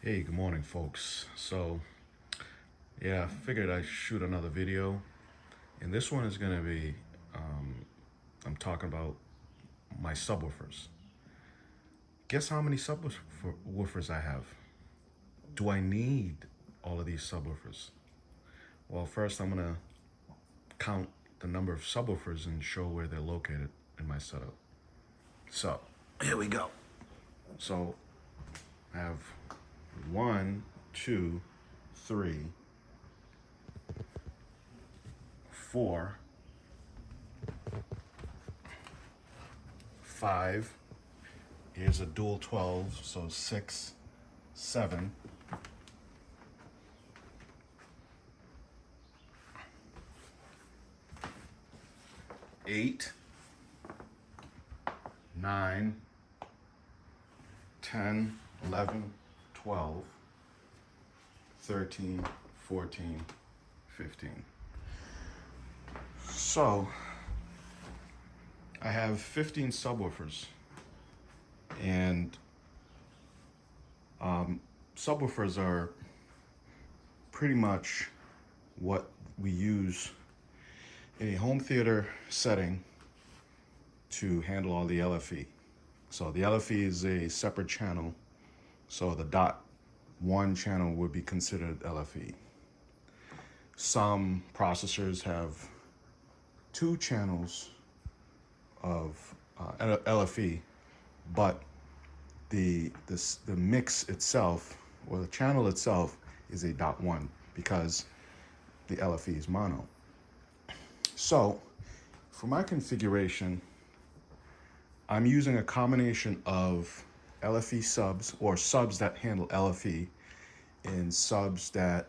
Hey, good morning, folks. I figured I'd shoot another video, and this one is going to be I'm talking about my subwoofers. Guess how many subwoofers I have? Do I need all of these subwoofers? Well, first I'm going to count the number of subwoofers and show where they're located in my setup. So, here we go. So, I have one, two, three, four, five. Here's a dual 12, so 6, 7, 8, 9, 10, 11, 12, 13, 14, 15. So I have 15 subwoofers, and subwoofers are pretty much what we use in a home theater setting to handle all the LFE. So the LFE is a separate channel, so the .1 channel would be considered LFE. Some processors have 2 channels of LFE, but the mix itself, or the channel itself, is a .1 because the LFE is mono. So for my configuration, I'm using a combination of LFE subs, or subs that handle LFE, and subs that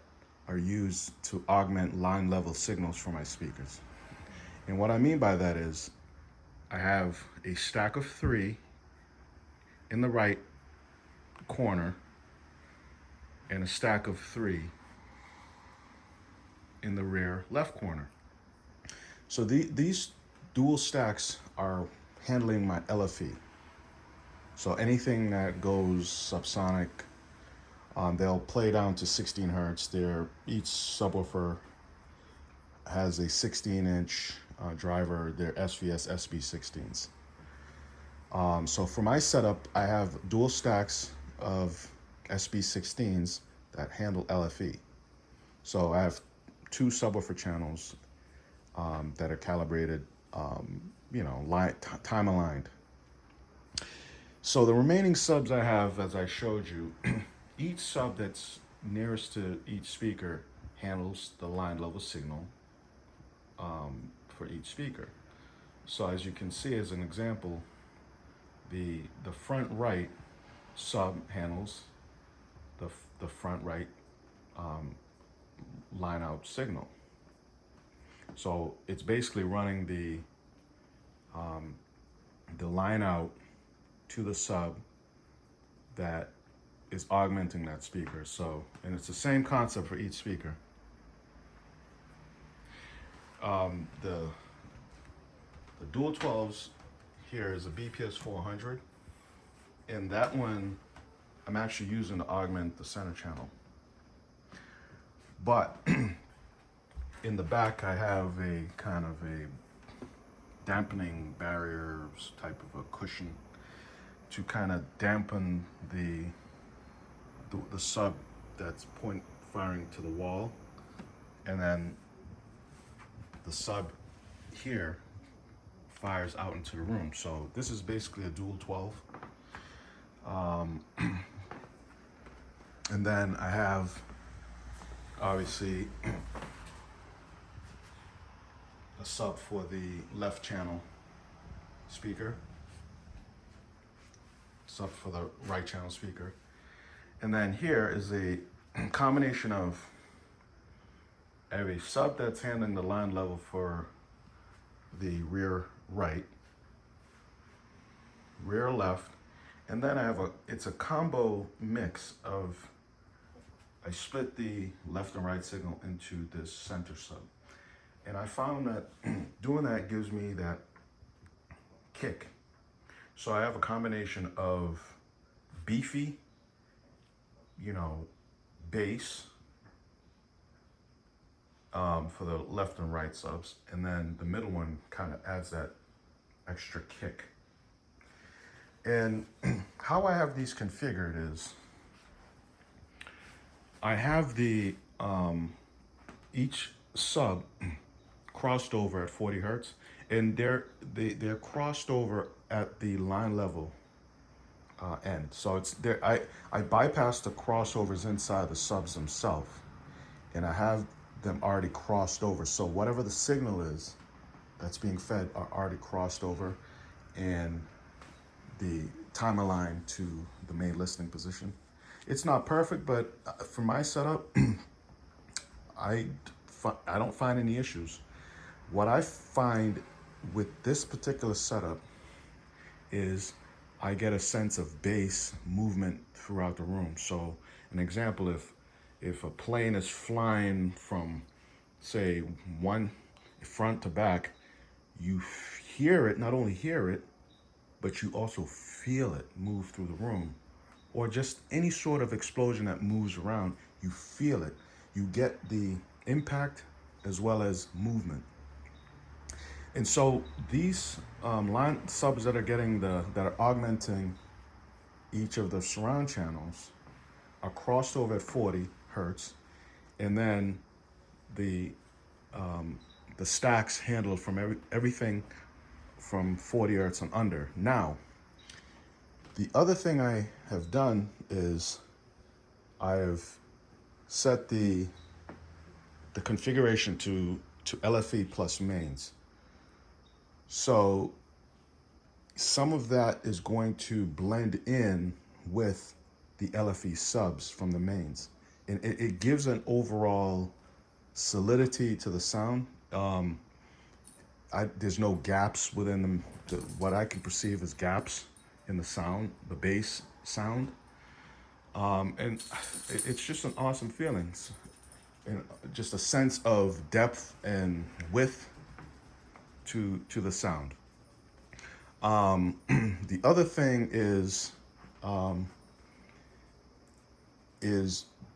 are used to augment line level signals for my speakers. And what I mean by that is I have a stack of 3 in the right corner and a stack of 3 in the rear left corner. So these dual stacks are handling my LFE. So anything that goes subsonic, they'll play down to 16 hertz. Each subwoofer has a 16-inch driver. They're SVS SB16s. So for my setup, I have dual stacks of SB16s that handle LFE. So I have 2 subwoofer channels that are calibrated, time aligned. So the remaining subs I have, as I showed you, each sub that's nearest to each speaker handles the line level signal for each speaker. So as you can see, as an example, the front right sub handles the front right line out signal. So it's basically running the line out to the sub that is augmenting that speaker. So, and it's the same concept for each speaker. The dual 12s here is a BPS 400, and that one I'm actually using to augment the center channel. But in the back, I have a kind of a dampening barriers type of a cushion to kind of dampen the sub that's firing to the wall, and then the sub here fires out into the room. So this is basically a dual 12. And then I have, obviously, a sub for the left channel speaker, sub for the right channel speaker. And then here is a combination of, I have a sub that's handling the line level for the rear right, rear left, and then I have it's a combo mix of, I split the left and right signal into this center sub. And I found that doing that gives me that kick. So I have a combination of beefy you know, bass for the left and right subs, and then the middle one kind of adds that extra kick. And how I have these configured is I have the each sub crossed over at 40 hertz, and they're crossed over at the line level end. So it's there. I bypass the crossovers inside the subs themselves, and I have them already crossed over. So whatever the signal is that's being fed are already crossed over, and the timer line to the main listening position. It's not perfect, but for my setup, I don't find any issues. What I find with this particular setup is I get a sense of bass movement throughout the room. So an example, if a plane is flying from, say, one front to back, you hear it, not only hear it, but you also feel it move through the room. Or just any sort of explosion that moves around, you feel it. You get the impact as well as movement. And so these line subs that are augmenting each of the surround channels are crossed over at 40 hertz, and then the stacks handled from everything from 40 hertz and under. Now, the other thing I have done is I have set the configuration to LFE plus mains. So some of that is going to blend in with the LFE subs from the mains. And it gives an overall solidity to the sound. There's no gaps within what I can perceive as gaps in the sound, the bass sound. And it's just an awesome feeling. And just a sense of depth and width to the sound. The other thing is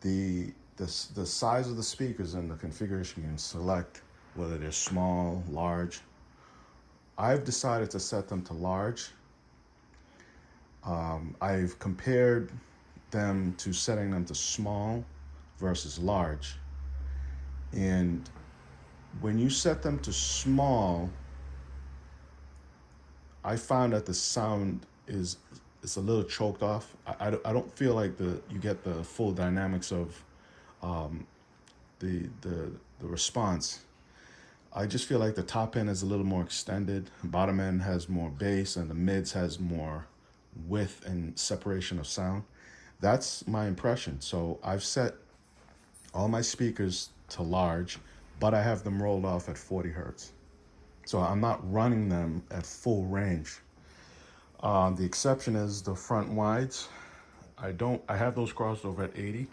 the size of the speakers and the configuration. You can select whether they're small, large. I've decided to set them to large. I've compared them to setting them to small versus large. And when you set them to small, I found that the sound is a little choked off. I don't feel like you get the full dynamics of the response. I just feel like the top end is a little more extended, bottom end has more bass, and the mids has more width and separation of sound. That's my impression. So I've set all my speakers to large, but I have them rolled off at 40 hertz. So I'm not running them at full range. The exception is the front wides. I have those crossed over at 80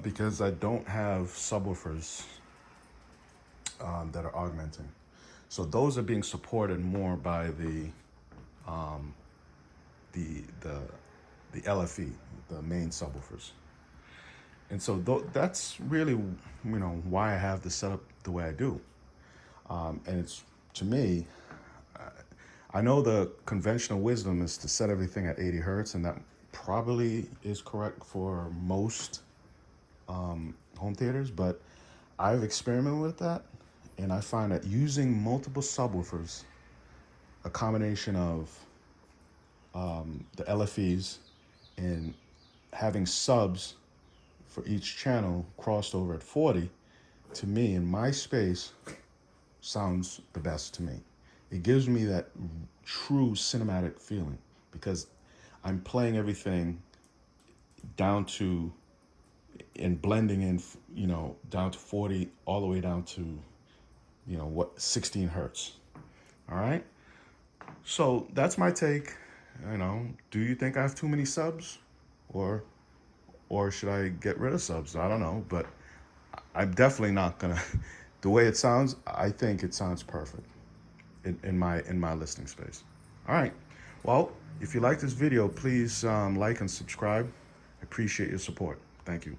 because I don't have subwoofers that are augmenting. So those are being supported more by the LFE, the main subwoofers. And so that's really, why I have this set up the way I do. And it's, to me, I know the conventional wisdom is to set everything at 80 hertz, and that probably is correct for most home theaters, but I've experimented with that, and I find that using multiple subwoofers, a combination of the LFEs and having subs for each channel crossed over at 40, to me, in my space, sounds the best to me. It gives me that true cinematic feeling because I'm playing everything down to and blending in, down to 40 all the way down to, 16 hertz. All right. So that's my take. Do you think I have too many subs, or should I get rid of subs? I don't know, but I'm definitely not gonna. The way it sounds, I think it sounds perfect in my listening space. All right. Well, if you like this video, please like and subscribe. I appreciate your support. Thank you.